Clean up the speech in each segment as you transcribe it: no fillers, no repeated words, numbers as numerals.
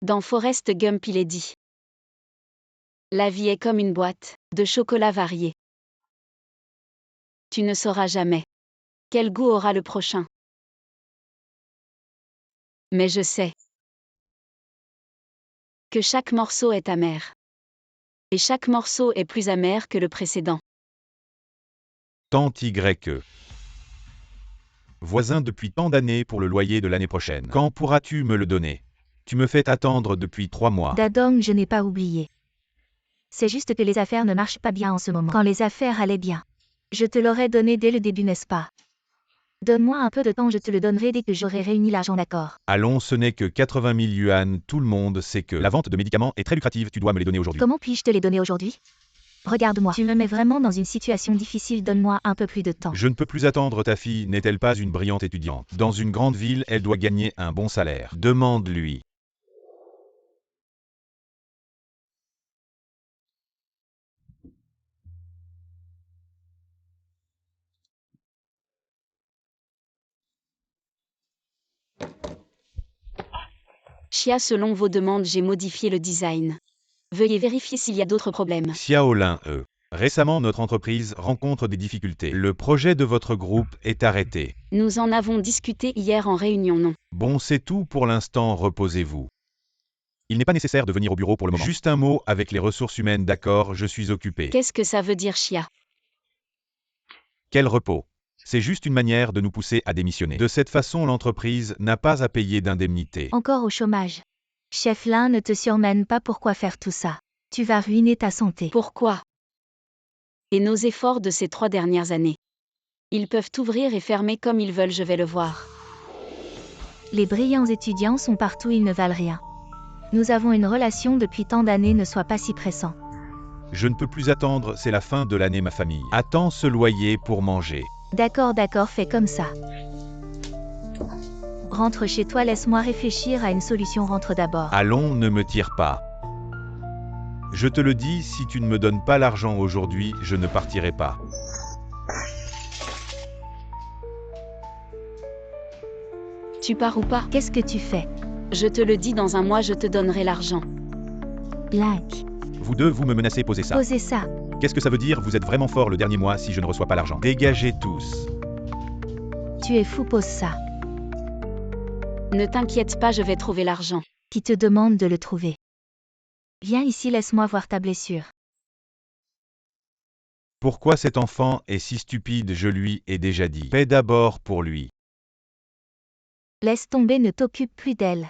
Dans Forrest Gump il est dit. La vie est comme une boîte de chocolat varié. Tu ne sauras jamais quel goût aura le prochain. Mais je sais que chaque morceau est amer. Et chaque morceau est plus amer que le précédent. Tant Y. Voisin depuis tant d'années pour le loyer de l'année prochaine. Quand pourras-tu me le donner? Tu me fais attendre depuis 3 mois. Dadong, je n'ai pas oublié. C'est juste que les affaires ne marchent pas bien en ce moment. Quand les affaires allaient bien, je te l'aurais donné dès le début, n'est-ce pas? Donne-moi un peu de temps, je te le donnerai dès que j'aurai réuni l'argent, d'accord? Allons, ce n'est que 80 000 yuan, tout le monde sait que la vente de médicaments est très lucrative, tu dois me les donner aujourd'hui. Comment puis-je te les donner aujourd'hui? Regarde-moi, tu me mets vraiment dans une situation difficile, donne-moi un peu plus de temps. Je ne peux plus attendre, ta fille n'est-elle pas une brillante étudiante? Dans une grande ville, elle doit gagner un bon salaire. Demande-lui. Chia, selon vos demandes, j'ai modifié le design. Veuillez vérifier s'il y a d'autres problèmes. Xiaolin. Récemment, notre entreprise rencontre des difficultés. Le projet de votre groupe est arrêté. Nous en avons discuté hier en réunion, non? Bon, c'est tout pour l'instant, reposez-vous. Il n'est pas nécessaire de venir au bureau pour le moment. Juste un mot avec les ressources humaines, d'accord, je suis occupé. Qu'est-ce que ça veut dire, Chia? Quel repos. C'est juste une manière de nous pousser à démissionner. De cette façon, l'entreprise n'a pas à payer d'indemnité. Encore au chômage. Chef Lin, ne te surmène pas, pourquoi faire tout ça? Tu vas ruiner ta santé. Pourquoi? Et nos efforts de ces 3 dernières années. Ils peuvent ouvrir et fermer comme ils veulent, je vais le voir. Les brillants étudiants sont partout, ils ne valent rien. Nous avons une relation depuis tant d'années, ne sois pas si pressant. Je ne peux plus attendre, c'est la fin de l'année, ma famille attend ce loyer pour manger. D'accord, fais comme ça. Rentre chez toi, laisse-moi réfléchir à une solution, rentre d'abord. Allons, ne me tire pas. Je te le dis, si tu ne me donnes pas l'argent aujourd'hui, je ne partirai pas. Tu pars ou pas? Qu'est-ce que tu fais? Je te le dis, dans un mois je te donnerai l'argent. Link. Vous deux, vous me menacez, posez ça. Posez ça. Qu'est-ce que ça veut dire? Vous êtes vraiment fort le dernier mois si je ne reçois pas l'argent. Dégagez tous. Tu es fou, pose ça. Ne t'inquiète pas, je vais trouver l'argent. Qui te demande de le trouver? Viens ici, laisse-moi voir ta blessure. Pourquoi cet enfant est si stupide? Je lui ai déjà dit. Paie d'abord pour lui. Laisse tomber, ne t'occupe plus d'elle.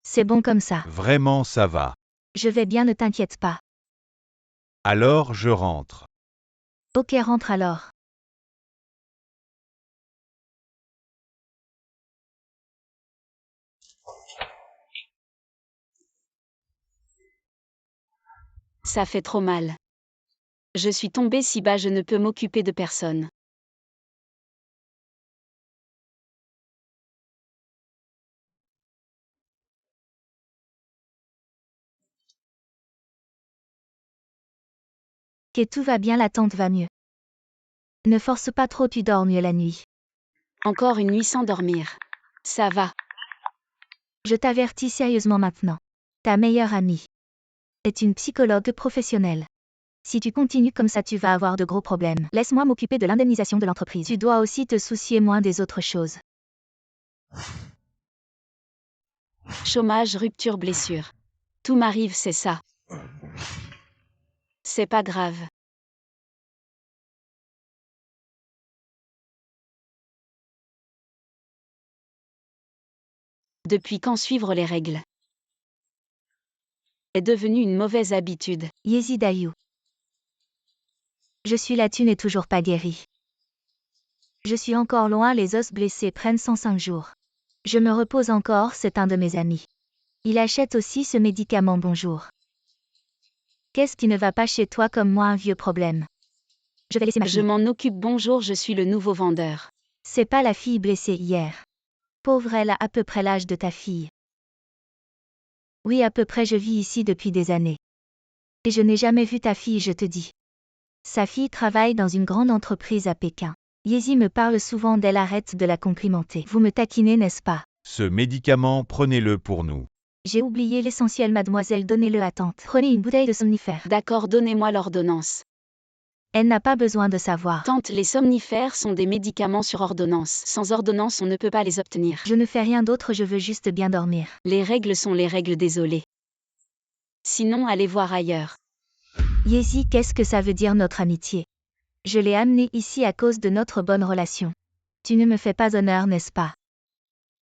C'est bon comme ça. Vraiment, ça va. Je vais bien, ne t'inquiète pas. Alors je rentre. Ok, rentre alors. Ça fait trop mal. Je suis tombée si bas, je ne peux m'occuper de personne. Ok, tout va bien, la tante va mieux. Ne force pas trop, tu dors mieux la nuit. Encore une nuit sans dormir. Ça va. Je t'avertis sérieusement maintenant. Ta meilleure amie est une psychologue professionnelle. Si tu continues comme ça, tu vas avoir de gros problèmes. Laisse-moi m'occuper de l'indemnisation de l'entreprise. Tu dois aussi te soucier moins des autres choses. Chômage, rupture, blessure. Tout m'arrive, c'est ça. C'est pas grave. Depuis quand suivre les règles est devenu une mauvaise habitude. Yezi Dayou. Je suis là, tu n'es toujours pas guéri. Je suis encore loin, les os blessés prennent 105 jours. Je me repose encore, c'est un de mes amis. Il achète aussi ce médicament, bonjour. Qu'est-ce qui ne va pas chez toi comme moi, un vieux problème? Je vais laisser ma fille. Je m'en occupe, bonjour, je suis le nouveau vendeur. C'est pas la fille blessée hier. Pauvre, elle a à peu près l'âge de ta fille. Oui, à peu près, je vis ici depuis des années. Et je n'ai jamais vu ta fille, je te dis. Sa fille travaille dans une grande entreprise à Pékin. Yezi me parle souvent d'elle, arrête de la complimenter. Vous me taquinez, n'est-ce pas? Ce médicament, prenez-le pour nous. J'ai oublié l'essentiel, mademoiselle, donnez-le à tante. Prenez une bouteille de somnifère. D'accord, donnez-moi l'ordonnance. Elle n'a pas besoin de savoir. Tante, les somnifères sont des médicaments sur ordonnance. Sans ordonnance, on ne peut pas les obtenir. Je ne fais rien d'autre, je veux juste bien dormir. Les règles sont les règles, désolé. Sinon, allez voir ailleurs. Yezi, qu'est-ce que ça veut dire notre amitié? Je l'ai amené ici à cause de notre bonne relation. Tu ne me fais pas honneur, n'est-ce pas?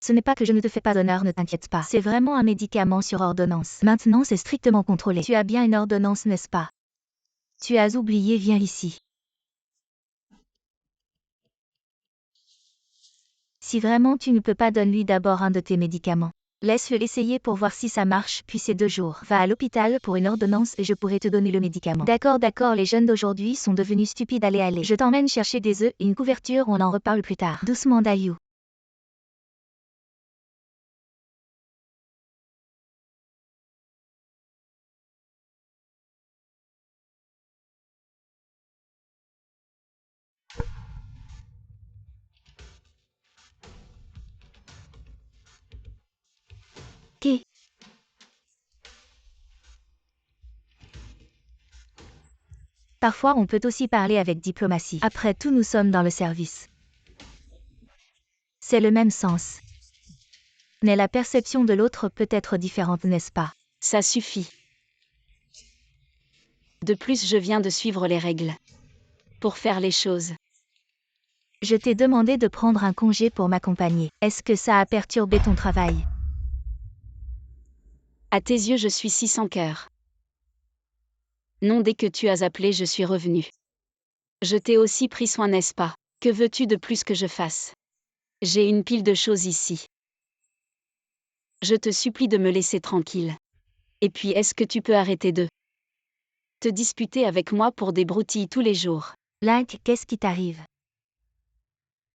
Ce n'est pas que je ne te fais pas honneur, ne t'inquiète pas. C'est vraiment un médicament sur ordonnance. Maintenant, c'est strictement contrôlé. Tu as bien une ordonnance, n'est-ce pas? Tu as oublié, viens ici. Si vraiment tu ne peux pas, donne-lui d'abord un de tes médicaments. Laisse-le l'essayer pour voir si ça marche, puis c'est 2 jours. Va à l'hôpital pour une ordonnance et je pourrai te donner le médicament. D'accord, les jeunes d'aujourd'hui sont devenus stupides. Allez. Je t'emmène chercher des œufs et une couverture, on en reparle plus tard. Doucement, Dayu. Qui? Parfois on peut aussi parler avec diplomatie. Après tout, nous sommes dans le service. C'est le même sens. Mais la perception de l'autre peut être différente, n'est-ce pas? Ça suffit. De plus, je viens de suivre les règles. Pour faire les choses. Je t'ai demandé de prendre un congé pour m'accompagner. Est-ce que ça a perturbé ton travail? À tes yeux, je suis si sans cœur. Non, dès que tu as appelé, je suis revenu. Je t'ai aussi pris soin, n'est-ce pas? Que veux-tu de plus que je fasse? J'ai une pile de choses ici. Je te supplie de me laisser tranquille. Et puis, est-ce que tu peux arrêter de te disputer avec moi pour des broutilles tous les jours? Link, qu'est-ce qui t'arrive?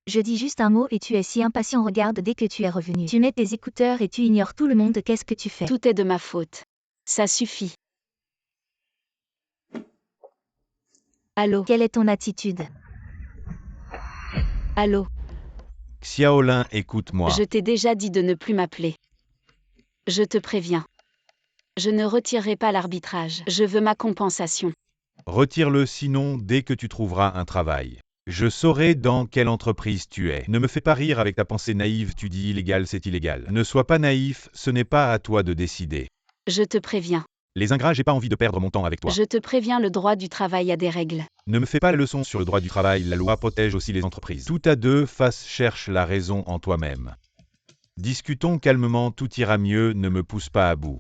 Je dis juste un mot et tu es si impatient. Regarde, dès que tu es revenu. Tu mets tes écouteurs et tu ignores tout le monde. Qu'est-ce que tu fais? Tout est de ma faute. Ça suffit. Allô? Quelle est ton attitude? Allô? Xiaolin, écoute-moi. Je t'ai déjà dit de ne plus m'appeler. Je te préviens. Je ne retirerai pas l'arbitrage. Je veux ma compensation. Retire-le, sinon, dès que tu trouveras un travail. Je saurai dans quelle entreprise tu es. Ne me fais pas rire avec ta pensée naïve, tu dis illégal, c'est illégal. Ne sois pas naïf, ce n'est pas à toi de décider. Je te préviens. Les ingrats, j'ai pas envie de perdre mon temps avec toi. Je te préviens, le droit du travail a des règles. Ne me fais pas la leçon sur le droit du travail, la loi protège aussi les entreprises. Tout à deux faces, cherche la raison en toi-même. Discutons calmement, tout ira mieux, ne me pousse pas à bout.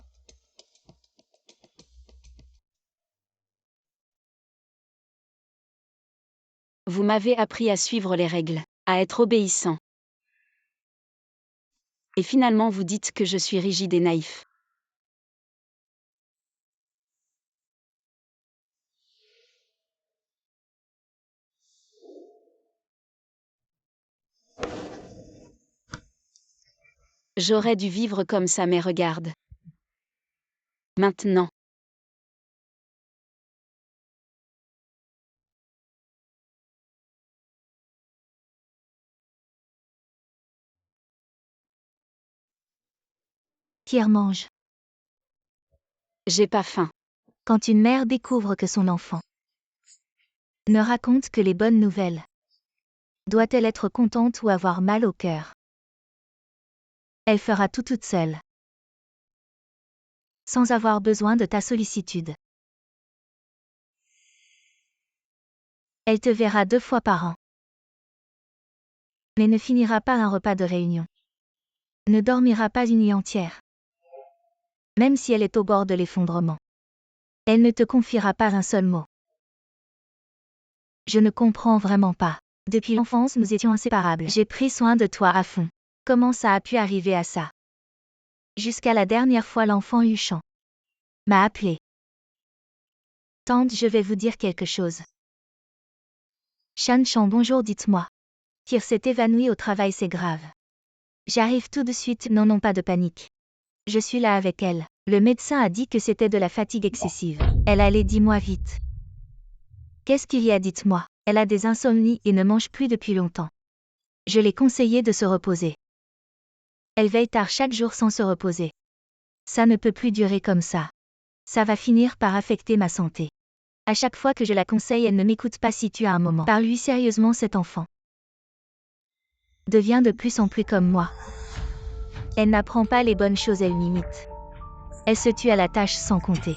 Vous m'avez appris à suivre les règles, à être obéissant. Et finalement vous dites que je suis rigide et naïf. J'aurais dû vivre comme ça, mais regarde. Maintenant. Pierre mange. J'ai pas faim. Quand une mère découvre que son enfant ne raconte que les bonnes nouvelles, doit-elle être contente ou avoir mal au cœur? Elle fera tout toute seule, sans avoir besoin de ta sollicitude. Elle te verra 2 fois par an, mais ne finira pas un repas de réunion. Ne dormira pas une nuit entière, même si elle est au bord de l'effondrement. Elle ne te confiera pas un seul mot. Je ne comprends vraiment pas. Depuis l'enfance, nous étions inséparables. J'ai pris soin de toi à fond. Comment ça a pu arriver à ça? Jusqu'à la dernière fois, l'enfant Yuchan m'a appelé. Tante, je vais vous dire quelque chose. Shan Chan, bonjour, dites-moi. Kir s'est évanoui au travail, c'est grave. J'arrive tout de suite, non, pas de panique. Je suis là avec elle. Le médecin a dit que c'était de la fatigue excessive. Elle allait, dis-moi vite. Qu'est-ce qu'il y a, dites-moi? Elle a des insomnies et ne mange plus depuis longtemps. Je l'ai conseillé de se reposer. Elle veille tard chaque jour sans se reposer. Ça ne peut plus durer comme ça. Ça va finir par affecter ma santé. À chaque fois que je la conseille, elle ne m'écoute pas. Si tu as un moment, parle-lui sérieusement. Cet enfant devient de plus en plus comme moi. Elle n'apprend pas les bonnes choses, elle m'imite. Elle se tue à la tâche sans compter.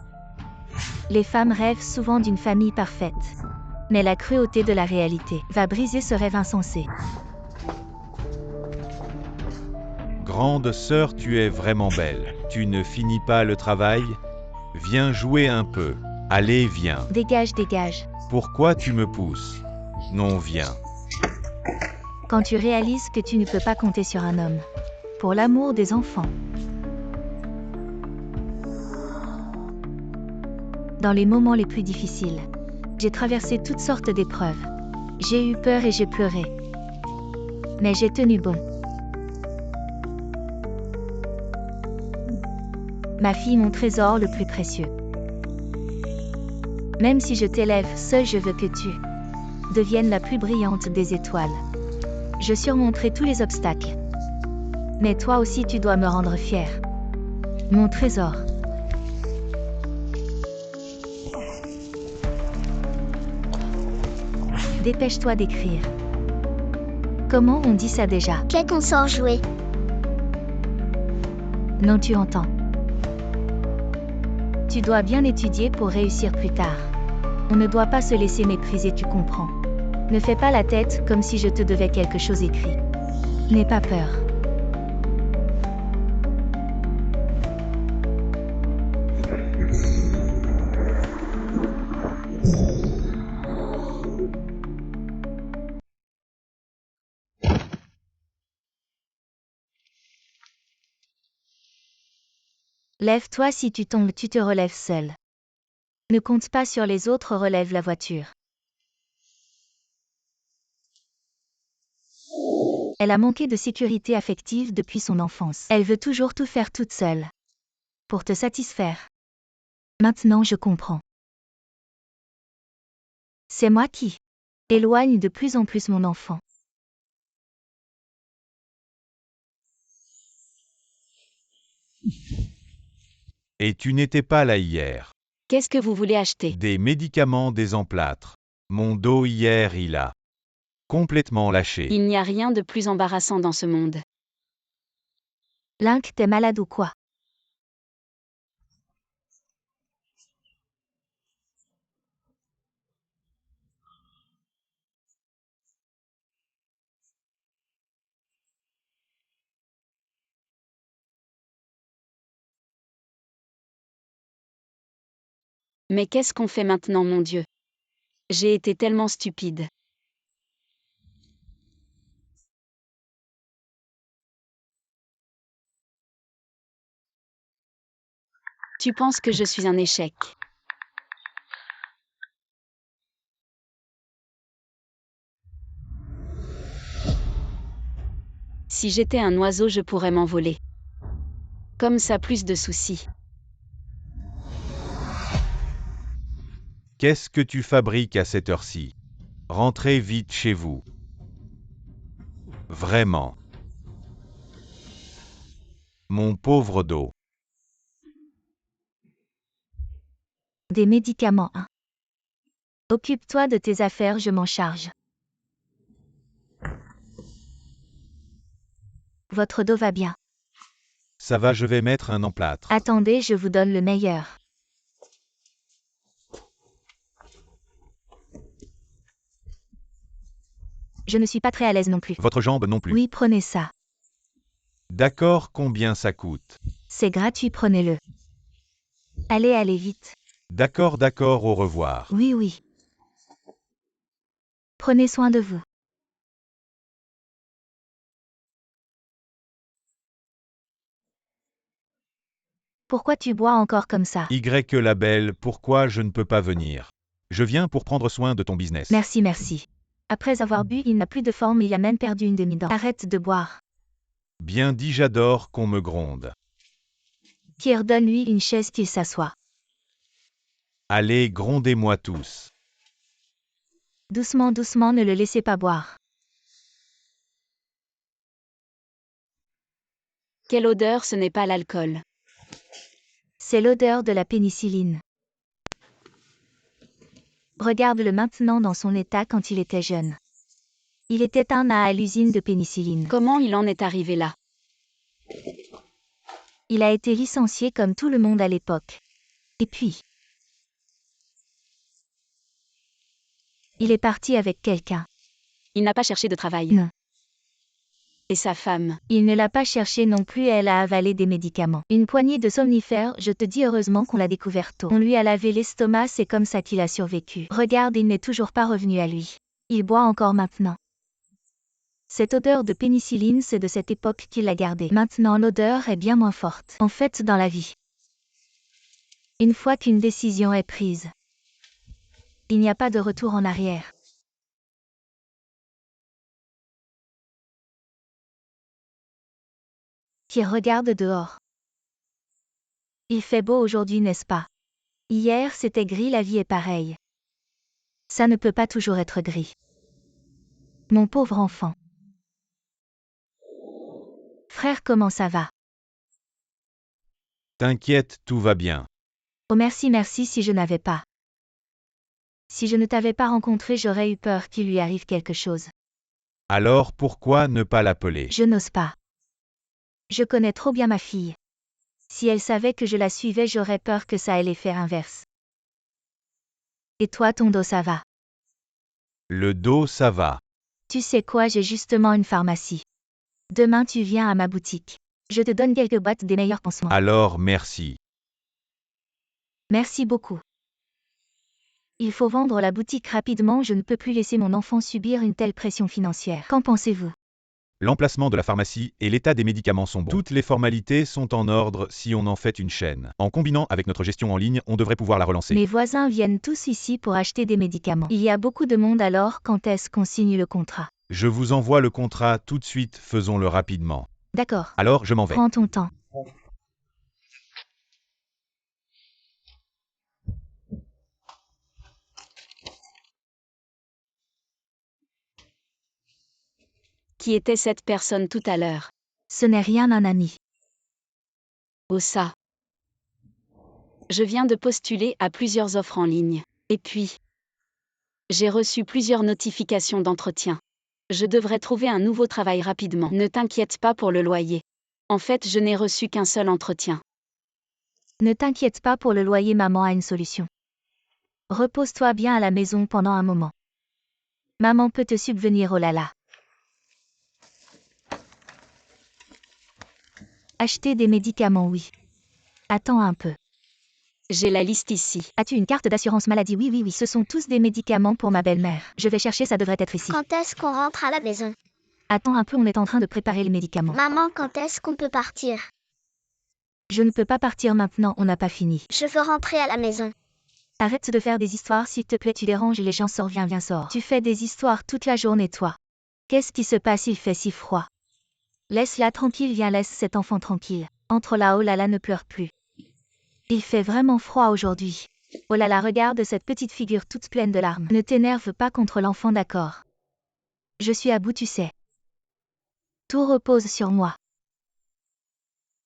Les femmes rêvent souvent d'une famille parfaite. Mais la cruauté de la réalité va briser ce rêve insensé. Grande sœur, tu es vraiment belle. Tu ne finis pas le travail? Viens jouer un peu. Allez, viens. Dégage, dégage. Pourquoi tu me pousses? Non, viens. Quand tu réalises que tu ne peux pas compter sur un homme. Pour l'amour des enfants. Dans les moments les plus difficiles, j'ai traversé toutes sortes d'épreuves. J'ai eu peur et j'ai pleuré. Mais j'ai tenu bon. Ma fille, mon trésor le plus précieux. Même si je t'élève seul, je veux que tu deviennes la plus brillante des étoiles. Je surmonterai tous les obstacles. Mais toi aussi tu dois me rendre fière. Mon trésor. Dépêche-toi d'écrire. Comment on dit ça déjà? Qu'est qu'on sort jouer? Non, tu entends. Tu dois bien étudier pour réussir plus tard. On ne doit pas se laisser mépriser, tu comprends. Ne fais pas la tête comme si je te devais quelque chose écrit. N'aie pas peur. Lève-toi, si tu tombes, tu te relèves seul. Ne compte pas sur les autres, relève la voiture. Elle a manqué de sécurité affective depuis son enfance. Elle veut toujours tout faire toute seule. Pour te satisfaire. Maintenant je comprends. C'est moi qui éloigne de plus en plus mon enfant. Et tu n'étais pas là hier. Qu'est-ce que vous voulez acheter? Des médicaments, des emplâtres. Mon dos hier, il a complètement lâché. Il n'y a rien de plus embarrassant dans ce monde. Link, t'es malade ou quoi? Mais qu'est-ce qu'on fait maintenant, mon Dieu? J'ai été tellement stupide. Tu penses que je suis un échec? Si j'étais un oiseau, je pourrais m'envoler. Comme ça, plus de soucis. Qu'est-ce que tu fabriques à cette heure-ci? Rentrez vite chez vous. Vraiment. Mon pauvre dos. Des médicaments, hein. Occupe-toi de tes affaires, je m'en charge. Votre dos va bien. Ça va, je vais mettre un emplâtre. Attendez, je vous donne le meilleur. Je ne suis pas très à l'aise non plus. Votre jambe non plus. Oui, prenez ça. D'accord, combien ça coûte? C'est gratuit, prenez-le. Allez, allez vite. D'accord, d'accord, au revoir. Oui, oui. Prenez soin de vous. Pourquoi tu bois encore comme ça? Y la belle, pourquoi je ne peux pas venir? Je viens pour prendre soin de ton business. Merci, merci. Après avoir bu, il n'a plus de forme, il a même perdu une demi-dent. Arrête de boire. Bien dit, j'adore qu'on me gronde. Pierre, donne-lui une chaise qu'il s'assoit. Allez, grondez-moi tous. Doucement, doucement, ne le laissez pas boire. Quelle odeur, ce n'est pas l'alcool. C'est l'odeur de la pénicilline. Regarde-le maintenant dans son état quand il était jeune. Il était un à l'usine de pénicilline. Comment il en est arrivé là? Il a été licencié comme tout le monde à l'époque. Et puis, il est parti avec quelqu'un. Il n'a pas cherché de travail. Non. Et sa femme? Il ne l'a pas cherché non plus, elle a avalé des médicaments. Une poignée de somnifères, je te dis heureusement qu'on l'a découvert tôt. On lui a lavé l'estomac, c'est comme ça qu'il a survécu. Regarde, il n'est toujours pas revenu à lui. Il boit encore maintenant. Cette odeur de pénicilline, c'est de cette époque qu'il l'a gardée. Maintenant, l'odeur est bien moins forte. En fait, dans la vie, une fois qu'une décision est prise, il n'y a pas de retour en arrière. Qui regarde dehors. Il fait beau aujourd'hui, n'est-ce pas? Hier, c'était gris, la vie est pareille. Ça ne peut pas toujours être gris. Mon pauvre enfant. Frère, comment ça va? T'inquiète, tout va bien. Oh merci si je n'avais pas. Si je ne t'avais pas rencontré, j'aurais eu peur qu'il lui arrive quelque chose. Alors pourquoi ne pas l'appeler? Je n'ose pas. Je connais trop bien ma fille. Si elle savait que je la suivais, j'aurais peur que ça ait l'effet inverse. Et toi, ton dos, ça va? Le dos, ça va. Tu sais quoi, j'ai justement une pharmacie. Demain, tu viens à ma boutique. Je te donne quelques boîtes des meilleurs pansements. Alors merci. Merci beaucoup. Il faut vendre la boutique rapidement, je ne peux plus laisser mon enfant subir une telle pression financière. Qu'en pensez-vous? L'emplacement de la pharmacie et l'état des médicaments sont bons. Toutes les formalités sont en ordre si on en fait une chaîne. En combinant avec notre gestion en ligne, on devrait pouvoir la relancer. Mes voisins viennent tous ici pour acheter des médicaments. Il y a beaucoup de monde, alors quand est-ce qu'on signe le contrat? Je vous envoie le contrat tout de suite, faisons-le rapidement. D'accord. Alors je m'en vais. Prends ton temps. Qui était cette personne tout à l'heure? Ce n'est rien, un ami. Oh ça. Je viens de postuler à plusieurs offres en ligne. Et puis, j'ai reçu plusieurs notifications d'entretien. Je devrais trouver un nouveau travail rapidement. Ne t'inquiète pas pour le loyer. En fait, je n'ai reçu qu'un seul entretien. Ne t'inquiète pas pour le loyer, maman a une solution. Repose-toi bien à la maison pendant un moment. Maman peut te subvenir, oh là là. Acheter des médicaments, oui. Attends un peu. J'ai la liste ici. As-tu une carte d'assurance maladie? Oui, ce sont tous des médicaments pour ma belle-mère. Je vais chercher, ça devrait être ici. Quand est-ce qu'on rentre à la maison? Attends un peu, on est en train de préparer les médicaments. Maman, quand est-ce qu'on peut partir? Je ne peux pas partir maintenant, on n'a pas fini. Je veux rentrer à la maison. Arrête de faire des histoires, s'il te plaît, tu déranges les gens, sors, viens, sors. Tu fais des histoires toute la journée, toi. Qu'est-ce qui se passe? Il fait si froid. Laisse-la tranquille, viens, laisse cet enfant tranquille. Entre là, oh là là, ne pleure plus. Il fait vraiment froid aujourd'hui. Oh là là, regarde cette petite figure toute pleine de larmes. Ne t'énerve pas contre l'enfant, d'accord? Je suis à bout, tu sais. Tout repose sur moi.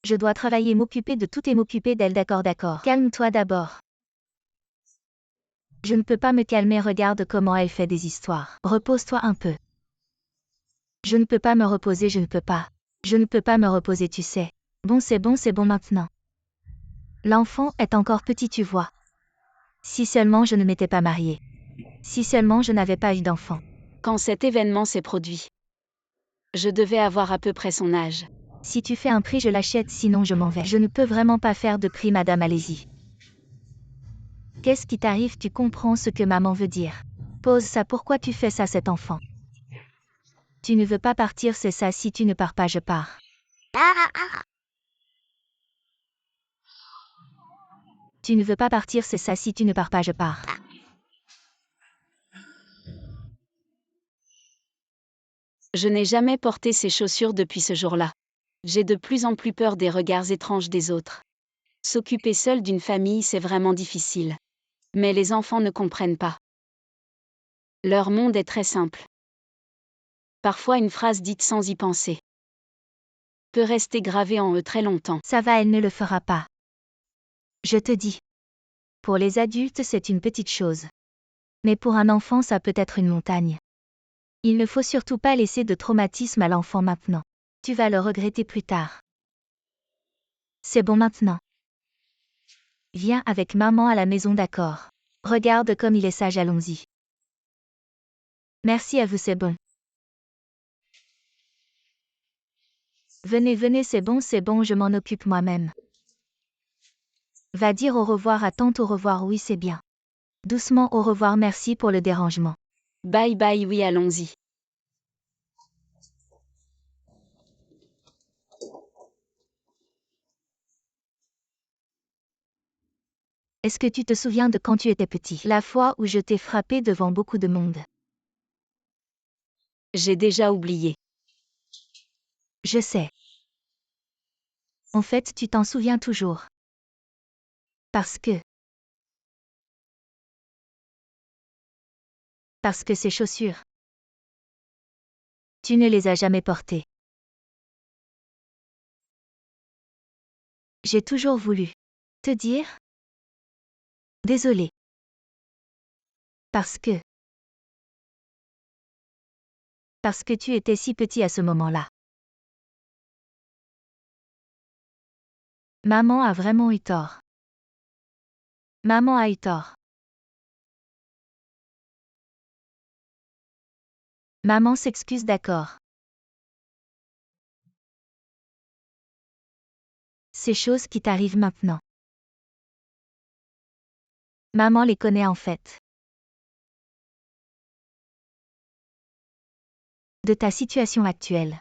Je dois travailler, m'occuper de tout et m'occuper d'elle, d'accord. Calme-toi d'abord. Je ne peux pas me calmer, regarde comment elle fait des histoires. Repose-toi un peu. Je ne peux pas me reposer, je ne peux pas. Je ne peux pas me reposer, tu sais. Bon, c'est bon maintenant. L'enfant est encore petit, tu vois. Si seulement je ne m'étais pas mariée. Si seulement je n'avais pas eu d'enfant. Quand cet événement s'est produit, je devais avoir à peu près son âge. Si tu fais un prix, je l'achète, sinon je m'en vais. Je ne peux vraiment pas faire de prix, madame, allez-y. Qu'est-ce qui t'arrive? Tu comprends ce que maman veut dire? Pose ça, pourquoi tu fais ça, cet enfant? Tu ne veux pas partir, c'est ça, si tu ne pars pas, je pars. Tu ne veux pas partir, c'est ça, si tu ne pars pas, je pars. Je n'ai jamais porté ces chaussures depuis ce jour-là. J'ai de plus en plus peur des regards étranges des autres. S'occuper seul d'une famille, c'est vraiment difficile. Mais les enfants ne comprennent pas. Leur monde est très simple. Parfois une phrase dite sans y penser peut rester gravée en eux très longtemps. Ça va, elle ne le fera pas. Je te dis. Pour les adultes, c'est une petite chose. Mais pour un enfant, ça peut être une montagne. Il ne faut surtout pas laisser de traumatisme à l'enfant maintenant. Tu vas le regretter plus tard. C'est bon maintenant. Viens avec maman à la maison, d'accord. Regarde comme il est sage, allons-y. Merci à vous, c'est bon. Venez, venez, c'est bon, je m'en occupe moi-même. Va dire au revoir à tante, au revoir, oui, c'est bien. Doucement, au revoir, merci pour le dérangement. Bye bye, oui, allons-y. Est-ce que tu te souviens de quand tu étais petit? La fois où je t'ai frappé devant beaucoup de monde. J'ai déjà oublié. Je sais. En fait, tu t'en souviens toujours. Parce que ces chaussures. Tu ne les as jamais portées. J'ai toujours voulu te dire. Désolé. Parce que tu étais si petit à ce moment-là. Maman a vraiment eu tort. Maman a eu tort. Maman s'excuse, d'accord. Ces choses qui t'arrivent maintenant. Maman les connaît en fait. De ta situation actuelle.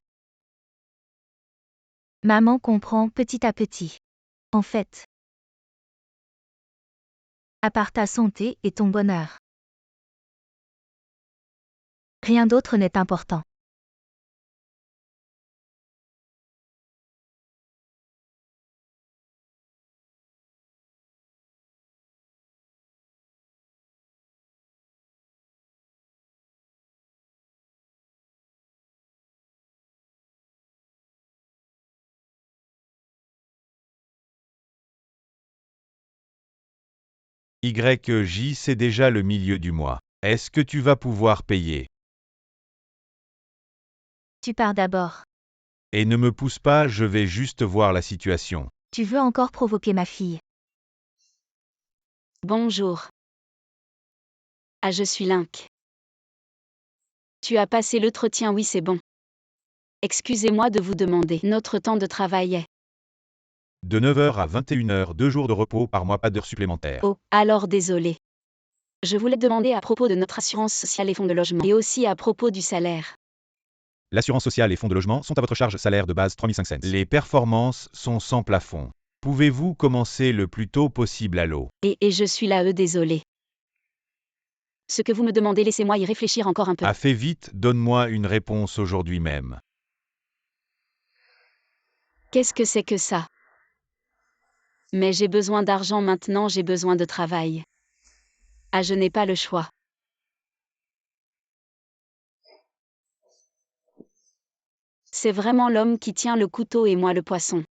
Maman comprend petit à petit. En fait. À part ta santé et ton bonheur. Rien d'autre n'est important. YJ, c'est déjà le milieu du mois. Est-ce que tu vas pouvoir payer? Tu pars d'abord. Et ne me pousse pas, je vais juste voir la situation. Tu veux encore provoquer ma fille. Bonjour. Ah, je suis Link. Tu as passé l'entretien, oui, c'est bon. Excusez-moi de vous demander. Notre temps de travail est. De 9h à 21h, 2 jours de repos par mois, pas d'heures supplémentaires. Oh, alors désolé. Je voulais demander à propos de notre assurance sociale et fonds de logement. Et aussi à propos du salaire. L'assurance sociale et fonds de logement sont à votre charge, salaire de base 3500 cents. Les performances sont sans plafond. Pouvez-vous commencer le plus tôt possible, allô? Et je suis là, désolé. Ce que vous me demandez, laissez-moi y réfléchir encore un peu. Ah, fais vite, donne-moi une réponse aujourd'hui même. Qu'est-ce que c'est que ça? Mais j'ai besoin d'argent maintenant, j'ai besoin de travail. Ah, je n'ai pas le choix. C'est vraiment l'homme qui tient le couteau et moi le poisson.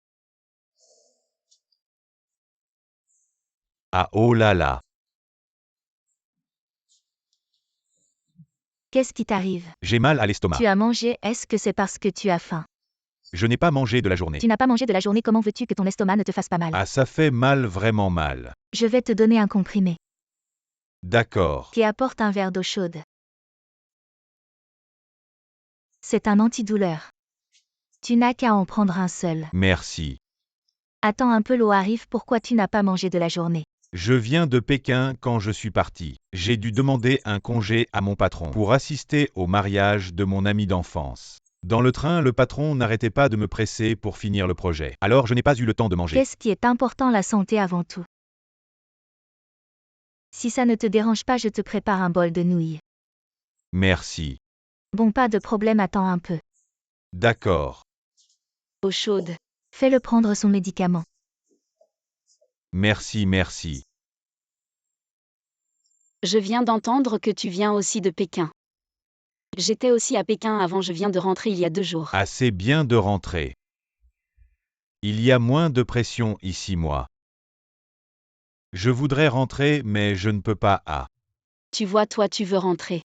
Ah, oh là là. Qu'est-ce qui t'arrive? J'ai mal à l'estomac. Tu as mangé, est-ce que c'est parce que tu as faim? Je n'ai pas mangé de la journée. Tu n'as pas mangé de la journée, comment veux-tu que ton estomac ne te fasse pas mal? Ah, ça fait mal, vraiment mal. Je vais te donner un comprimé. D'accord. Qui apporte un verre d'eau chaude. C'est un antidouleur. Tu n'as qu'à en prendre un seul. Merci. Attends un peu, l'eau arrive, pourquoi tu n'as pas mangé de la journée? Je viens de Pékin quand je suis parti. J'ai dû demander un congé à mon patron pour assister au mariage de mon ami d'enfance. Dans le train, le patron n'arrêtait pas de me presser pour finir le projet. Alors je n'ai pas eu le temps de manger. Qu'est-ce qui est important? La santé avant tout. Si ça ne te dérange pas, je te prépare un bol de nouilles. Merci. Bon, pas de problème, attends un peu. D'accord. Eau chaude. Fais-le prendre son médicament. Merci, merci. Je viens d'entendre que tu viens aussi de Pékin. J'étais aussi à Pékin avant, je viens de rentrer il y a 2 jours. Assez bien de rentrer. Il y a moins de pression ici, moi. Je voudrais rentrer, mais je ne peux pas. Ah. Tu vois, toi tu veux rentrer.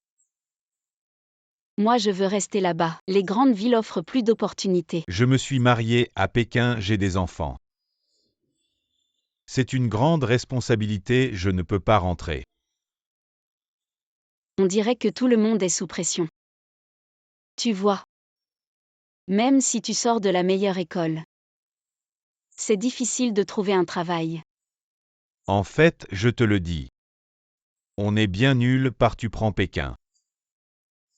Moi je veux rester là-bas. Les grandes villes offrent plus d'opportunités. Je me suis marié à Pékin, j'ai des enfants. C'est une grande responsabilité, je ne peux pas rentrer. On dirait que tout le monde est sous pression. Tu vois. Même si tu sors de la meilleure école. C'est difficile de trouver un travail. En fait, je te le dis. On est bien nul par tu prends Pékin.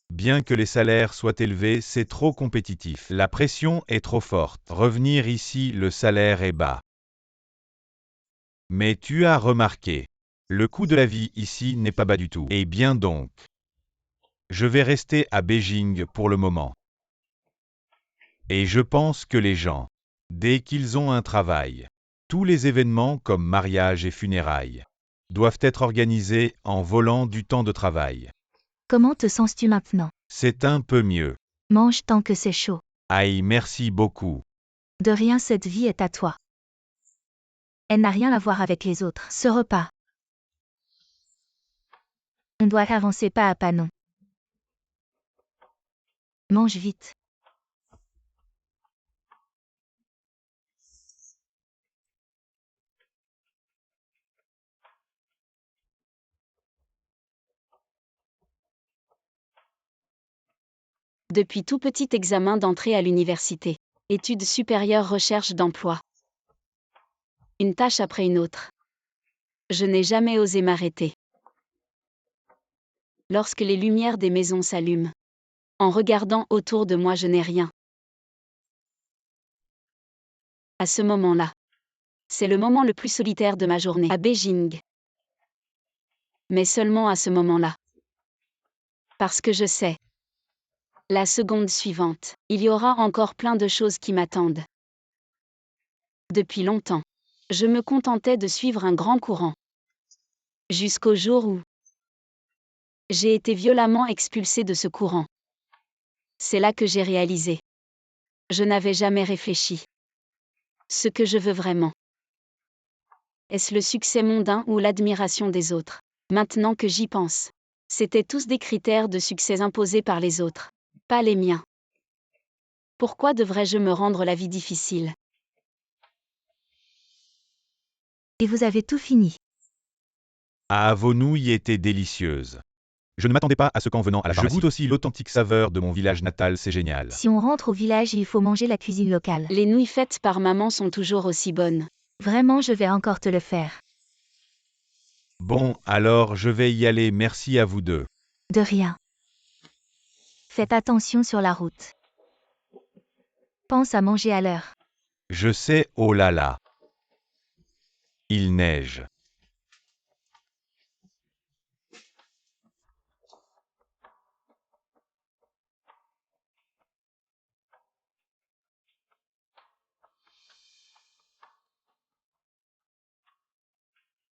Bien que les salaires soient élevés, c'est trop compétitif. La pression est trop forte. Revenir ici, le salaire est bas. Mais tu as remarqué. Le coût de la vie ici n'est pas bas du tout. Eh bien donc. Je vais rester à Beijing pour le moment. Et je pense que les gens, dès qu'ils ont un travail, tous les événements comme mariage et funérailles, doivent être organisés en volant du temps de travail. Comment te sens-tu maintenant? C'est un peu mieux. Mange tant que c'est chaud. Aïe, merci beaucoup. De rien, cette vie est à toi. Elle n'a rien à voir avec les autres. Ce repas. On doit avancer pas à pas, non. Mange vite. Depuis tout petit examen d'entrée à l'université. Études supérieures, recherche d'emploi. Une tâche après une autre. Je n'ai jamais osé m'arrêter. Lorsque les lumières des maisons s'allument. En regardant autour de moi, je n'ai rien. À ce moment-là. C'est le moment le plus solitaire de ma journée à Beijing. Mais seulement à ce moment-là. Parce que je sais. La seconde suivante, il y aura encore plein de choses qui m'attendent. Depuis longtemps, je me contentais de suivre un grand courant. Jusqu'au jour où j'ai été violemment expulsée de ce courant. C'est là que j'ai réalisé. Je n'avais jamais réfléchi. Ce que je veux vraiment. Est-ce le succès mondain ou l'admiration des autres? Maintenant que j'y pense. C'étaient tous des critères de succès imposés par les autres, pas les miens. Pourquoi devrais-je me rendre la vie difficile? Et vous avez tout fini. Ah, vos nouilles étaient délicieuses. Je ne m'attendais pas à ce qu'en venant à la pharmacie. Je goûte aussi l'authentique saveur de mon village natal, c'est génial. Si on rentre au village, il faut manger la cuisine locale. Les nouilles faites par maman sont toujours aussi bonnes. Vraiment, je vais encore te le faire. Bon, alors je vais y aller, merci à vous deux. De rien. Faites attention sur la route. Pense à manger à l'heure. Je sais, oh là là. Il neige.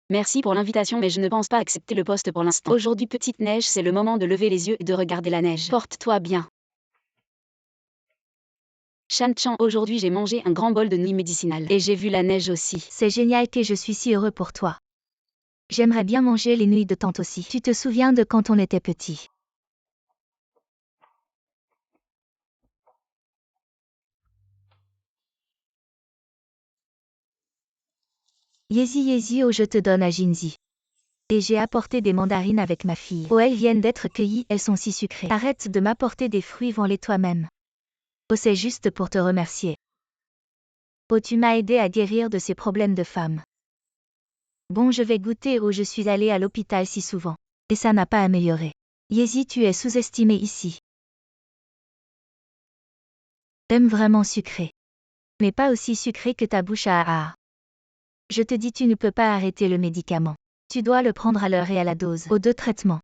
Merci pour l'invitation, mais je ne pense pas accepter le poste pour l'instant. Aujourd'hui, petite neige, c'est le moment de lever les yeux et de regarder la neige. Porte-toi bien. Shan-chan, aujourd'hui j'ai mangé un grand bol de nouilles médicinales. Et j'ai vu la neige aussi. C'est génial que je suis si heureux pour toi. J'aimerais bien manger les nouilles de tante aussi. Tu te souviens de quand on était petit? Yezi, oh je te donne à Jinzi. Et j'ai apporté des mandarines avec ma fille. Oh, elles viennent d'être cueillies, elles sont si sucrées. Arrête de m'apporter des fruits, vends-les toi-même. Oh, c'est juste pour te remercier. Oh, tu m'as aidé à guérir de ces problèmes de femme. Bon, je vais goûter. Oh, je suis allée à l'hôpital si souvent. Et ça n'a pas amélioré. Yezi, tu es sous-estimé ici. T'aimes vraiment sucré. Mais pas aussi sucré que ta bouche à. Je te dis, tu ne peux pas arrêter le médicament. Tu dois le prendre à l'heure et à la dose. Aux 2 traitements.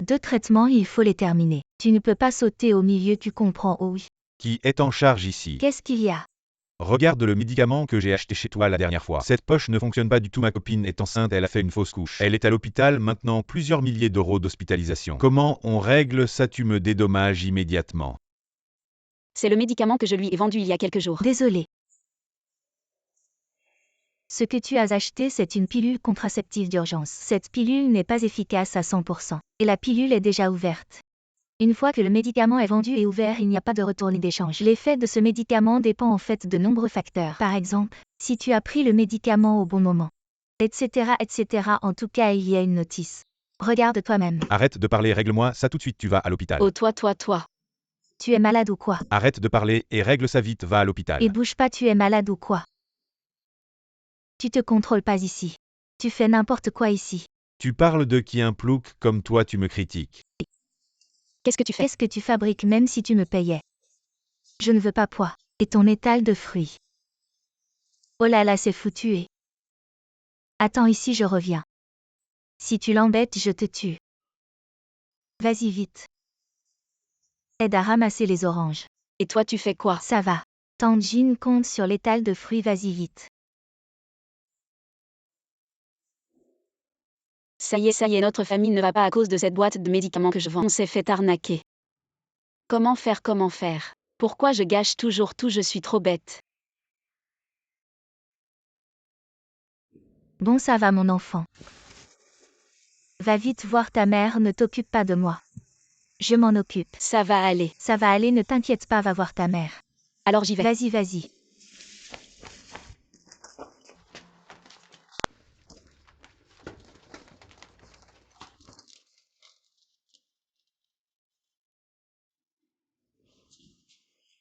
2 traitements, il faut les terminer. Tu ne peux pas sauter au milieu, tu comprends? Oh oui. Qui est en charge ici? Qu'est-ce qu'il y a? Regarde le médicament que j'ai acheté chez toi la dernière fois. Cette poche ne fonctionne pas du tout, ma copine est enceinte, elle a fait une fausse couche. Elle est à l'hôpital maintenant, plusieurs milliers d'euros d'hospitalisation. Comment on règle ça? Tu me dédommages immédiatement. C'est le médicament que je lui ai vendu il y a quelques jours. Désolé. Ce que tu as acheté, c'est une pilule contraceptive d'urgence. Cette pilule n'est pas efficace à 100%. Et la pilule est déjà ouverte. Une fois que le médicament est vendu et ouvert, il n'y a pas de retour ni d'échange. L'effet de ce médicament dépend en fait de nombreux facteurs. Par exemple, si tu as pris le médicament au bon moment, etc., etc. En tout cas, il y a une notice. Regarde toi-même. Arrête de parler, règle-moi ça tout de suite, tu vas à l'hôpital. Oh toi. Tu es malade ou quoi? Arrête de parler et règle ça vite, va à l'hôpital. Et bouge pas, tu es malade ou quoi? Tu te contrôles pas ici. Tu fais n'importe quoi ici. Tu parles de qui un plouc comme toi tu me critiques. Qu'est-ce que tu fais? Qu'est-ce que tu fabriques même si tu me payais? Je ne veux pas poids. Et ton étal de fruits. Oh là là, c'est foutu et... Attends ici, je reviens. Si tu l'embêtes, je te tue. Vas-y vite. Aide à ramasser les oranges. Et toi tu fais quoi? Ça va. Tanjin compte sur l'étal de fruits, vas-y vite. Ça y est, notre famille ne va pas à cause de cette boîte de médicaments que je vends. On s'est fait arnaquer. Comment faire? Pourquoi je gâche toujours tout? Je suis trop bête. Bon, ça va mon enfant. Va vite voir ta mère, ne t'occupe pas de moi. Je m'en occupe. Ça va aller. Ça va aller, ne t'inquiète pas, va voir ta mère. Alors j'y vais. Vas-y.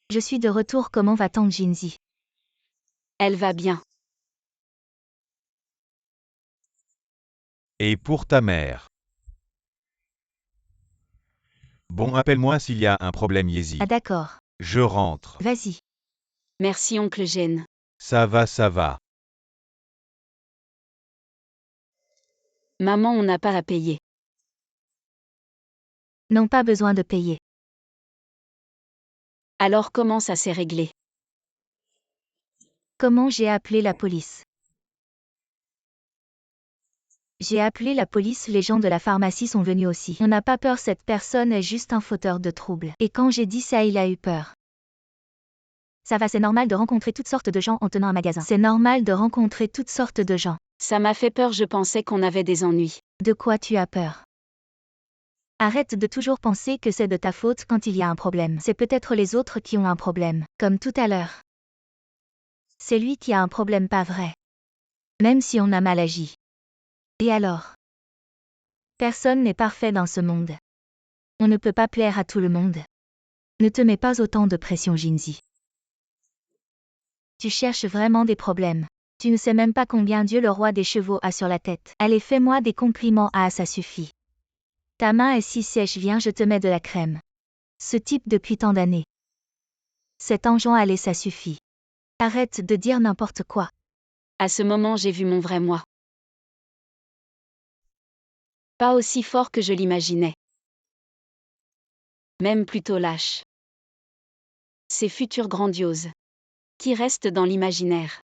Je suis de retour, comment va Tanjinzi? Elle va bien. Et pour ta mère. Bon, appelle-moi s'il y a un problème, Yezi. Ah d'accord. Je rentre. Vas-y. Merci oncle Gene. Ça va. Maman, on n'a pas à payer. Non, pas besoin de payer. Alors comment ça s'est réglé? Comment j'ai appelé la police? J'ai appelé la police, les gens de la pharmacie sont venus aussi. On n'a pas peur, cette personne est juste un fauteur de troubles. Et quand j'ai dit ça, il a eu peur. Ça va, c'est normal de rencontrer toutes sortes de gens en tenant un magasin. C'est normal de rencontrer toutes sortes de gens. Ça m'a fait peur, je pensais qu'on avait des ennuis. De quoi tu as peur? Arrête de toujours penser que c'est de ta faute quand il y a un problème. C'est peut-être les autres qui ont un problème, comme tout à l'heure. C'est lui qui a un problème, pas vrai. Même si on a mal agi. Et alors? Personne n'est parfait dans ce monde. On ne peut pas plaire à tout le monde. Ne te mets pas autant de pression, Jinzi. Tu cherches vraiment des problèmes. Tu ne sais même pas combien Dieu le roi des chevaux a sur la tête. Allez, fais-moi des compliments, ah ça suffit. Ta main est si sèche, viens, je te mets de la crème. Ce type depuis tant d'années. Cet engeant, allez, ça suffit. Arrête de dire n'importe quoi. À ce moment, j'ai vu mon vrai moi. Pas aussi fort que je l'imaginais. Même plutôt lâche. Ces futurs grandioses. Qui restent dans l'imaginaire.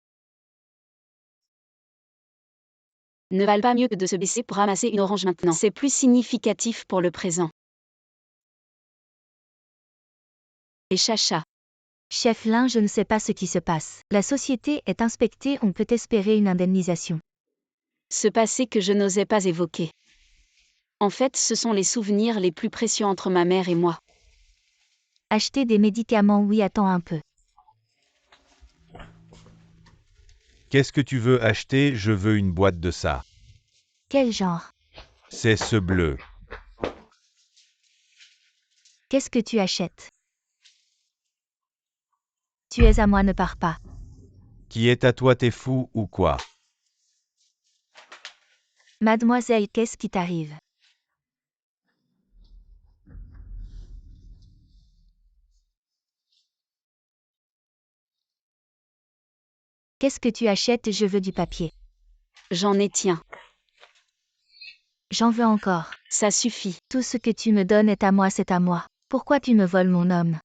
Ne valent pas mieux que de se baisser pour ramasser une orange maintenant. C'est plus significatif pour le présent. Et chacha. Chef Lin, je ne sais pas ce qui se passe. La société est inspectée, on peut espérer une indemnisation. Ce passé que je n'osais pas évoquer. En fait, ce sont les souvenirs les plus précieux entre ma mère et moi. Acheter des médicaments, oui, attends un peu. Qu'est-ce que tu veux acheter? Je veux une boîte de ça. Quel genre? C'est ce bleu. Qu'est-ce que tu achètes? Tu es à moi, ne pars pas. Qui est à toi, t'es fou ou quoi? Mademoiselle, qu'est-ce qui t'arrive? Qu'est-ce que tu achètes? Je veux du papier. J'en ai, tiens. J'en veux encore. Ça suffit. Tout ce que tu me donnes est à moi, c'est à moi. Pourquoi tu me voles mon homme?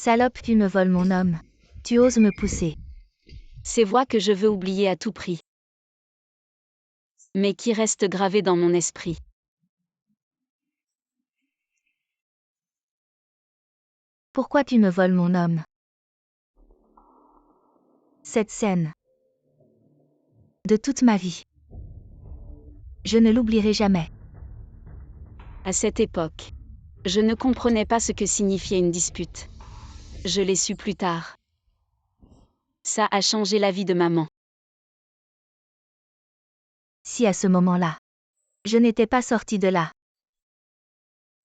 Salope, tu me voles mon homme. Tu oses me pousser. Ces voix que je veux oublier à tout prix. Mais qui restent gravées dans mon esprit. Pourquoi tu me voles mon homme? Cette scène. De toute ma vie. Je ne l'oublierai jamais. À cette époque, je ne comprenais pas ce que signifiait une dispute. Je l'ai su plus tard. Ça a changé la vie de maman. Si à ce moment-là, je n'étais pas sortie de là,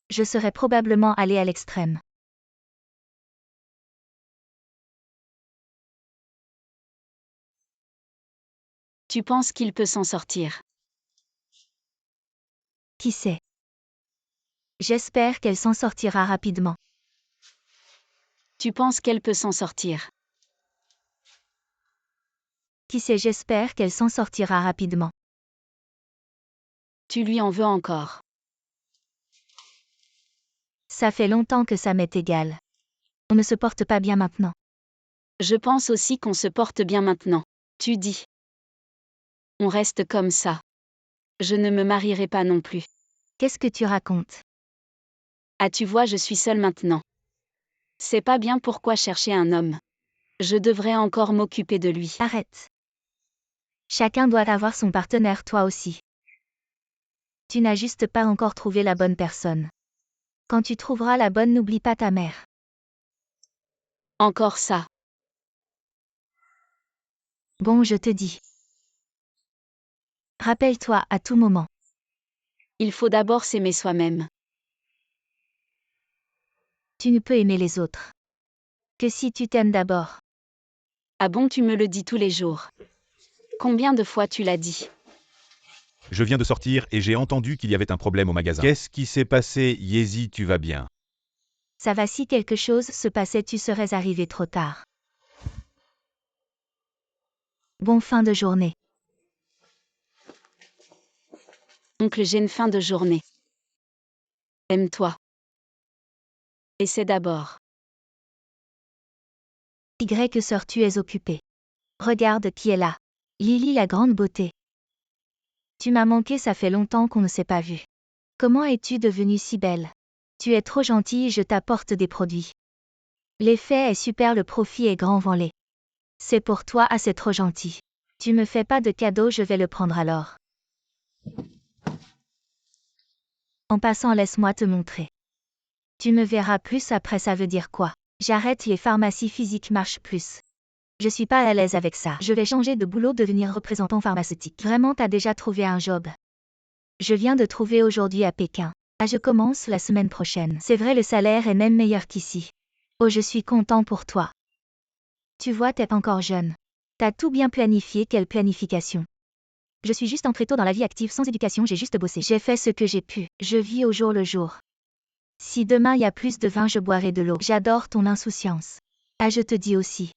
je serais probablement allée à l'extrême. Tu penses qu'il peut s'en sortir? Qui sait? J'espère qu'elle s'en sortira rapidement. Tu penses qu'elle peut s'en sortir? Qui sait, j'espère qu'elle s'en sortira rapidement. Tu lui en veux encore? Ça fait longtemps que ça m'est égal. On ne se porte pas bien maintenant. Je pense aussi qu'on se porte bien maintenant. Tu dis. On reste comme ça. Je ne me marierai pas non plus. Qu'est-ce que tu racontes? Ah, tu vois, je suis seule maintenant. C'est pas bien, pourquoi chercher un homme? Je devrais encore m'occuper de lui. Arrête. Chacun doit avoir son partenaire, toi aussi. Tu n'as juste pas encore trouvé la bonne personne. Quand tu trouveras la bonne, n'oublie pas ta mère. Encore ça. Bon, je te dis. Rappelle-toi à tout moment. Il faut d'abord s'aimer soi-même. Tu ne peux aimer les autres que si tu t'aimes d'abord. Ah bon, tu me le dis tous les jours. Combien de fois tu l'as dit? Je viens de sortir et j'ai entendu qu'il y avait un problème au magasin. Qu'est-ce qui s'est passé, Yezi, tu vas bien? Ça va, si quelque chose se passait, tu serais arrivé trop tard. Bon fin de journée. Oncle, j'ai une fin de journée. Aime-toi. Essaie d'abord. Y sœur, tu es occupée. Regarde qui est là. Lily, la grande beauté. Tu m'as manqué, ça fait longtemps qu'on ne s'est pas vu. Comment es-tu devenue si belle? Tu es trop gentille, je t'apporte des produits. L'effet est super, le profit est grand, vends-les. C'est pour toi, ah c'est trop gentil. Tu me fais pas de cadeau, je vais le prendre alors. En passant, laisse-moi te montrer. Tu me verras plus après, ça veut dire quoi? J'arrête, les pharmacies physiques marchent plus. Je suis pas à l'aise avec ça. Je vais changer de boulot, devenir représentant pharmaceutique. Vraiment, t'as déjà trouvé un job? Je viens de trouver aujourd'hui à Pékin. Ah, je commence la semaine prochaine. C'est vrai, le salaire est même meilleur qu'ici. Oh, je suis content pour toi. Tu vois, t'es encore jeune. T'as tout bien planifié, quelle planification? Je suis juste entrée tôt dans la vie active sans éducation, j'ai juste bossé. J'ai fait ce que j'ai pu. Je vis au jour le jour. Si demain y a plus de vin, je boirai de l'eau. J'adore ton insouciance. Ah, je te dis aussi.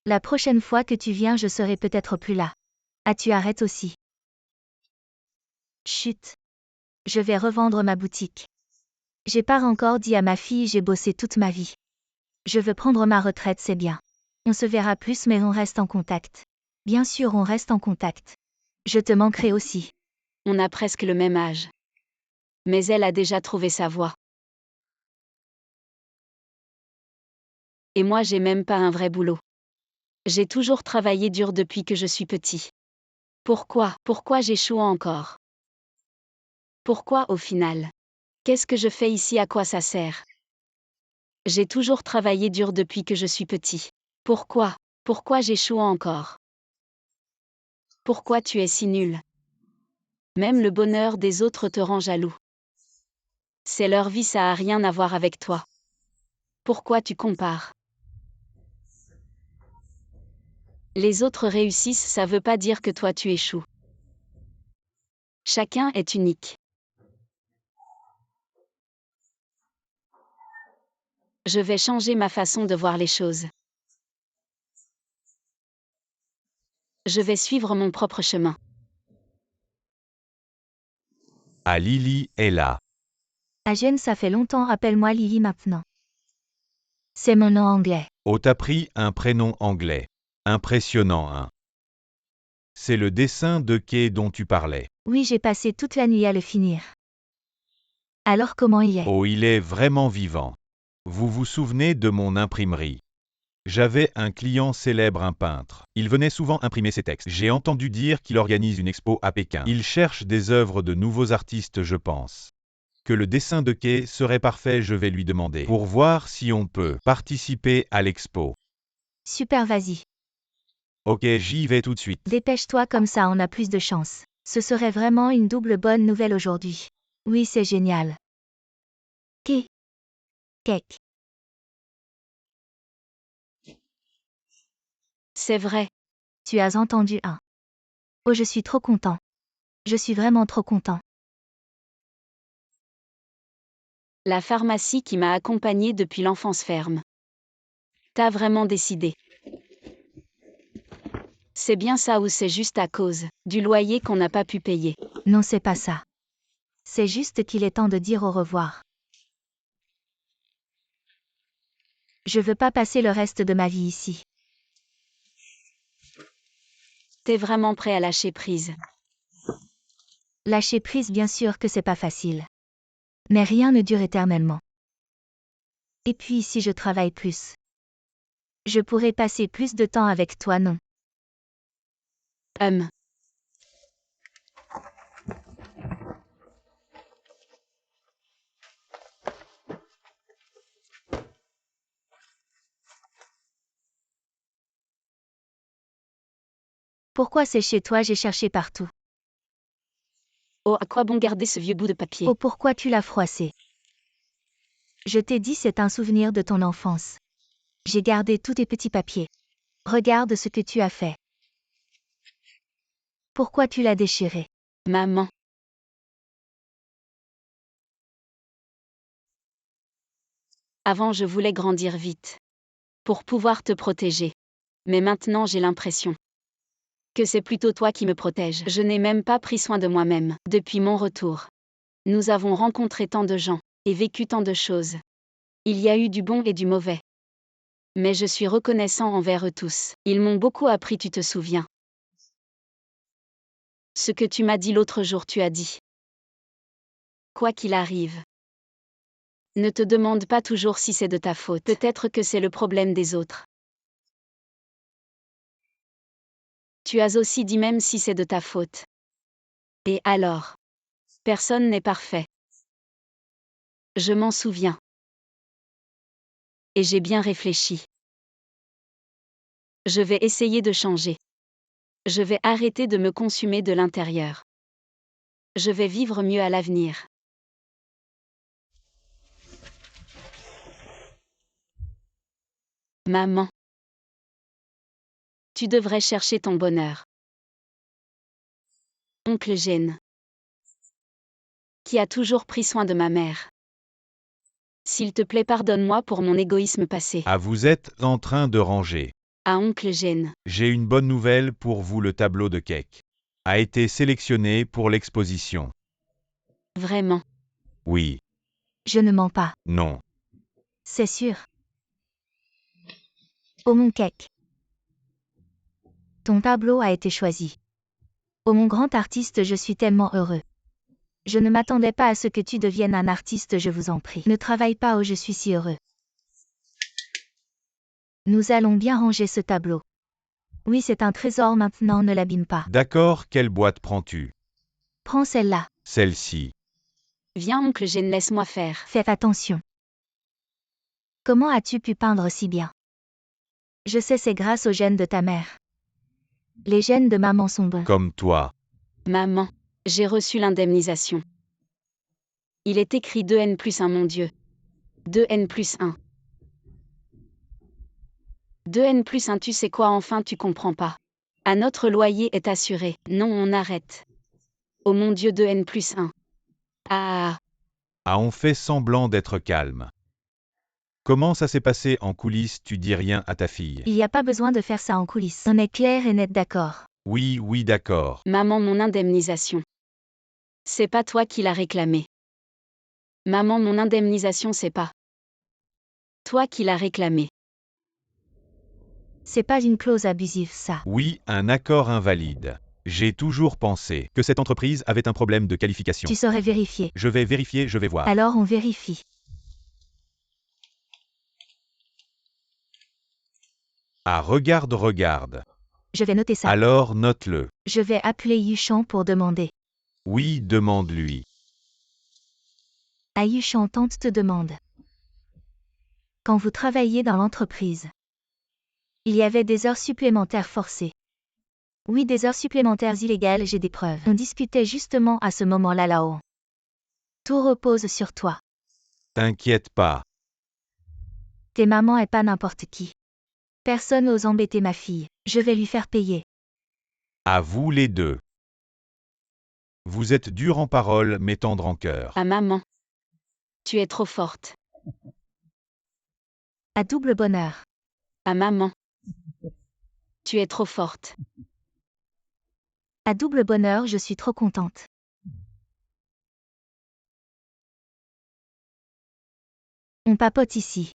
La prochaine fois que tu viens, je serai peut-être plus là. Ah, tu arrêtes aussi. Chut. Je vais revendre ma boutique. J'ai pas encore dit à ma fille, j'ai bossé toute ma vie. Je veux prendre ma retraite, c'est bien. On se verra plus, mais on reste en contact. Bien sûr, on reste en contact. Je te manquerai aussi. On a presque le même âge. Mais elle a déjà trouvé sa voie. Et moi, j'ai même pas un vrai boulot. J'ai toujours travaillé dur depuis que je suis petit. Pourquoi j'échoue encore? Pourquoi au final? Qu'est-ce que je fais ici, à quoi ça sert? J'ai toujours travaillé dur depuis que je suis petit. Pourquoi j'échoue encore? Pourquoi tu es si nul? Même le bonheur des autres te rend jaloux. C'est leur vie, ça a rien à voir avec toi. Pourquoi tu compares? Les autres réussissent, ça veut pas dire que toi tu échoues. Chacun est unique. Je vais changer ma façon de voir les choses. Je vais suivre mon propre chemin. Ah, Lily est là. Ah, Jeanne, ça fait longtemps, appelle-moi Lily maintenant. C'est mon nom anglais. Oh, t'as pris un prénom anglais. Impressionnant, hein? C'est le dessin de quai dont tu parlais. Oui, j'ai passé toute la nuit à le finir. Alors comment y est? Oh, il est vraiment vivant. Vous vous souvenez de mon imprimerie? J'avais un client célèbre, un peintre. Il venait souvent imprimer ses textes. J'ai entendu dire qu'il organise une expo à Pékin. Il cherche des œuvres de nouveaux artistes, je pense. Que le dessin de quai serait parfait, je vais lui demander. Pour voir si on peut participer à l'expo. Super, vas-y. Ok, j'y vais tout de suite. Dépêche-toi, comme ça on a plus de chance. Ce serait vraiment une double bonne nouvelle aujourd'hui. Oui, c'est génial. Cake. C'est vrai. Tu as entendu un. Oh, je suis trop content. Je suis vraiment trop content. La pharmacie qui m'a accompagnée depuis l'enfance ferme. T'as vraiment décidé. C'est bien ça ou c'est juste à cause du loyer qu'on n'a pas pu payer? Non, c'est pas ça. C'est juste qu'il est temps de dire au revoir. Je veux pas passer le reste de ma vie ici. T'es vraiment prêt à lâcher prise? Lâcher prise, bien sûr que c'est pas facile. Mais rien ne dure éternellement. Et puis si je travaille plus, je pourrais passer plus de temps avec toi, non? Pourquoi c'est chez toi, j'ai cherché partout. Oh, à quoi bon garder ce vieux bout de papier? Oh, pourquoi tu l'as froissé? Je t'ai dit, c'est un souvenir de ton enfance. J'ai gardé tous tes petits papiers. Regarde ce que tu as fait. Pourquoi tu l'as déchiré? Maman. Avant, je voulais grandir vite. Pour pouvoir te protéger. Mais maintenant, j'ai l'impression que c'est plutôt toi qui me protèges. Je n'ai même pas pris soin de moi-même depuis mon retour. Nous avons rencontré tant de gens et vécu tant de choses. Il y a eu du bon et du mauvais. Mais je suis reconnaissant envers eux tous. Ils m'ont beaucoup appris, tu te souviens? Ce que tu m'as dit l'autre jour, tu as dit. Quoi qu'il arrive, ne te demande pas toujours si c'est de ta faute. Peut-être que c'est le problème des autres. Tu as aussi dit même si c'est de ta faute. Et alors? Personne n'est parfait. Je m'en souviens. Et j'ai bien réfléchi. Je vais essayer de changer. Je vais arrêter de me consumer de l'intérieur. Je vais vivre mieux à l'avenir. Maman. Tu devrais chercher ton bonheur. Oncle Gene. Qui a toujours pris soin de ma mère. S'il te plaît, pardonne-moi pour mon égoïsme passé. Ah, vous êtes en train de ranger. À oncle Gene. J'ai une bonne nouvelle pour vous, le tableau de Keck a été sélectionné pour l'exposition. Vraiment. Oui, Je ne mens pas. non. C'est sûr. Oh mon cake. Ton tableau a été choisi. Oh mon grand artiste, je suis tellement heureux. Je ne m'attendais pas à ce que tu deviennes un artiste, je vous en prie. Ne travaille pas, oh je suis si heureux. Nous allons bien ranger ce tableau. Oui, c'est un trésor maintenant, ne l'abîme pas. D'accord, quelle boîte prends-tu? Prends celle-là. Celle-ci. Viens oncle Gene, laisse-moi faire. Fais attention. Comment as-tu pu peindre si bien? Je sais, c'est grâce aux gènes de ta mère. Les gènes de maman sont bons. Comme toi. Maman. J'ai reçu l'indemnisation. Il est écrit 2N+1, mon Dieu. 2N+1. 2N+1, tu sais quoi, enfin tu comprends pas. Ah, notre loyer est assuré. Non, on arrête. Oh mon Dieu, 2N+1. Ah. Ah, on fait semblant d'être calme. Comment ça s'est passé en coulisses, tu dis rien à ta fille? Il n'y a pas besoin de faire ça en coulisses. On est clair et net, d'accord. Oui, oui, d'accord. Maman, mon indemnisation. C'est pas toi qui l'as réclamé. Maman, mon indemnisation, c'est pas Toi qui l'as réclamé. C'est pas une clause abusive ça. Oui, un accord invalide. J'ai toujours pensé que cette entreprise avait un problème de qualification. Tu saurais vérifier. Je vais vérifier, je vais voir. Alors on vérifie. Ah, regarde. Je vais noter ça. Alors note-le. Je vais appeler Yuchan pour demander. Oui, demande-lui. Yuchan tente te demande. Quand vous travailliez dans l'entreprise, il y avait des heures supplémentaires forcées. Oui, des heures supplémentaires illégales, j'ai des preuves. On discutait justement à ce moment-là là-haut. Tout repose sur toi. T'inquiète pas. Tes mamans et pas n'importe qui. Personne n'ose embêter ma fille. Je vais lui faire payer. À vous les deux. Vous êtes dur en parole, mais tendre en cœur. Ah maman. Tu es trop forte. À double bonheur. Ah maman. Tu es trop forte. À double bonheur, je suis trop contente. On papote ici.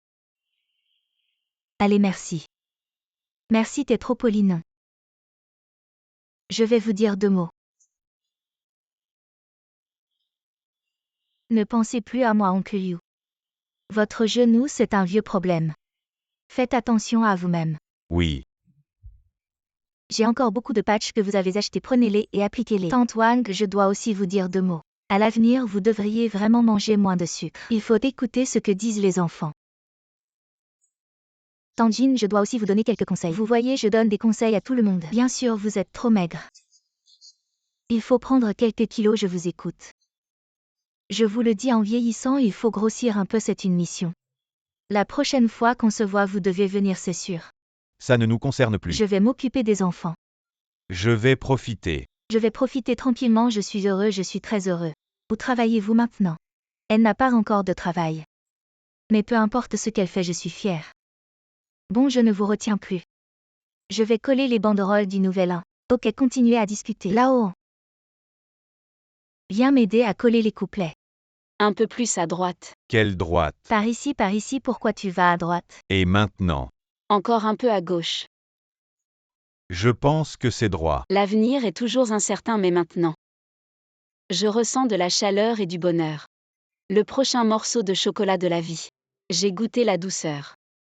Allez, merci. Merci, t'es trop poli, non. Je vais vous dire 2 mots. Ne pensez plus à moi, oncle Yu. Votre genou, c'est un vieux problème. Faites attention à vous-même. Oui. J'ai encore beaucoup de patchs que vous avez achetés, prenez-les et appliquez-les. Tante Wang, je dois aussi vous dire 2 mots. À l'avenir, vous devriez vraiment manger moins de sucre. Il faut écouter ce que disent les enfants. Tante Jin, je dois aussi vous donner quelques conseils. Vous voyez, je donne des conseils à tout le monde. Bien sûr, vous êtes trop maigre. Il faut prendre quelques kilos, je vous écoute. Je vous le dis, en vieillissant, il faut grossir un peu, c'est une mission. La prochaine fois qu'on se voit, vous devez venir, c'est sûr. Ça ne nous concerne plus. Je vais m'occuper des enfants. Je vais profiter. Je vais profiter tranquillement, je suis heureux, je suis très heureux. Où travaillez-vous maintenant? Elle n'a pas encore de travail. Mais peu importe ce qu'elle fait, je suis fière. Bon, je ne vous retiens plus. Je vais coller les banderoles du nouvel an. Ok, continuez à discuter. Là-haut. Viens m'aider à coller les couplets. Un peu plus à droite. Quelle droite? Par ici, pourquoi tu vas à droite? Et maintenant? Encore un peu à gauche. Je pense que c'est droit. L'avenir est toujours incertain, mais maintenant. Je ressens de la chaleur et du bonheur. Le prochain morceau de chocolat de la vie. J'ai goûté la douceur.